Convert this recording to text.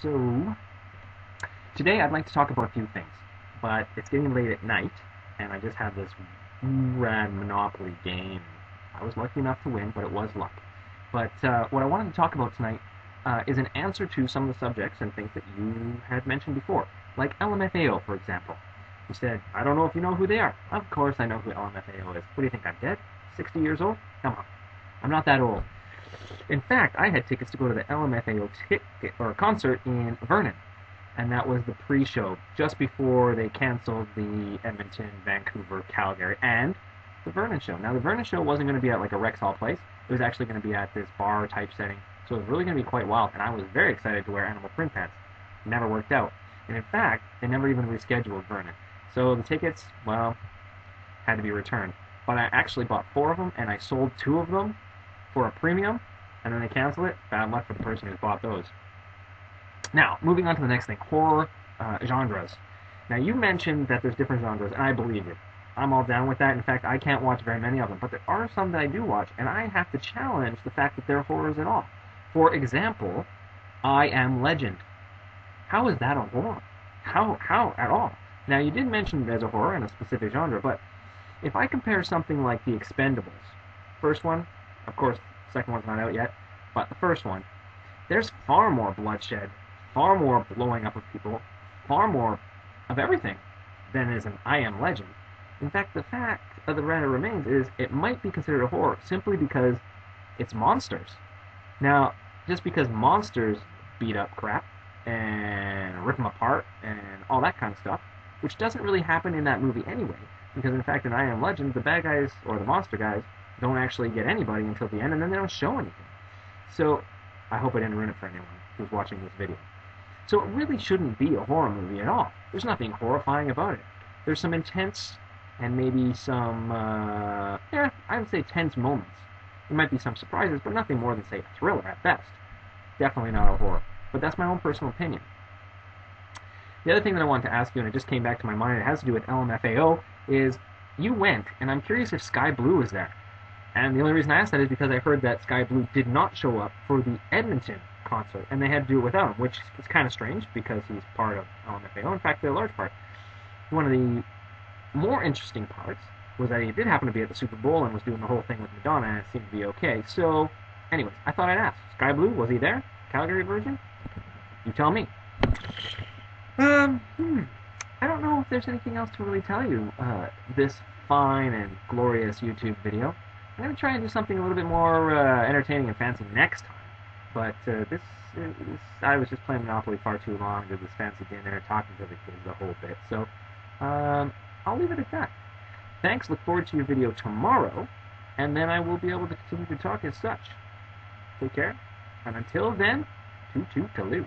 So, today I'd like to talk about a few things, but it's getting late at night, and I just had this rad Monopoly game. I was lucky enough to win, but it was luck. But what I wanted to talk about tonight is an answer to some of the subjects and things that you had mentioned before, like LMFAO, for example. You said, I don't know if you know who they are. Of course I know who LMFAO is. What do you think, I'm dead? 60 years old? Come on. I'm not that old. In fact, I had tickets to go to the LMFAO concert in Vernon, and that was the pre-show, just before they canceled the Edmonton, Vancouver, Calgary, and the Vernon show. Now, the Vernon show wasn't going to be at like a Rexall place. It was actually going to be at this bar-type setting, so it was really going to be quite wild, and I was very excited to wear animal print pants. It never worked out. And in fact, they never even rescheduled Vernon. So the tickets, well, had to be returned. But I actually bought 4 of them, and I sold 2 of them for a premium, and then they cancel it. Bad luck for the person who's bought those. Now, moving on to the next thing, horror genres. Now, you mentioned that there's different genres, and I believe you. I'm all down with that. In fact, I can't watch very many of them, but there are some that I do watch, and I have to challenge the fact that they're horrors at all. For example, I Am Legend. How is that a horror? How at all? Now, you did mention it as a horror in a specific genre, but if I compare something like The Expendables, first one, of course, second one's not out yet, but the first one, there's far more bloodshed, far more blowing up of people, far more of everything than is an I Am Legend. In fact, the fact of the matter remains is it might be considered a horror simply because it's monsters. Now, just because monsters beat up crap and rip them apart and all that kind of stuff, which doesn't really happen in that movie anyway, because in fact in I Am Legend, the bad guys, or the monster guys, don't actually get anybody until the end, and then they don't show anything. So, I hope I didn't ruin it for anyone who's watching this video. So it really shouldn't be a horror movie at all. There's nothing horrifying about it. There's some intense and maybe some, I would say tense moments. There might be some surprises, but nothing more than, say, a thriller at best. Definitely not a horror. But that's my own personal opinion. The other thing that I wanted to ask you, and it just came back to my mind, it has to do with LMFAO, is you went, and I'm curious if Sky Blue was there. And the only reason I asked that is because I heard that Sky Blue did not show up for the Edmonton concert, and they had to do it without him, which is kind of strange because he's part of LMFAO. In fact, they're a large part. One of the more interesting parts was that he did happen to be at the Super Bowl and was doing the whole thing with Madonna, and it seemed to be okay. So, anyways, I thought I'd ask. Sky Blue, was he there? Calgary version? You tell me. I don't know if there's anything else to really tell you. This fine and glorious YouTube video. I'm going to try and do something a little bit more entertaining and fancy next time. But I was just playing Monopoly far too long, did this fancy dinner, talking to the kids the whole bit. So, I'll leave it at that. Thanks, look forward to your video tomorrow, and then I will be able to continue to talk as such. Take care, and until then, toot toot taloo.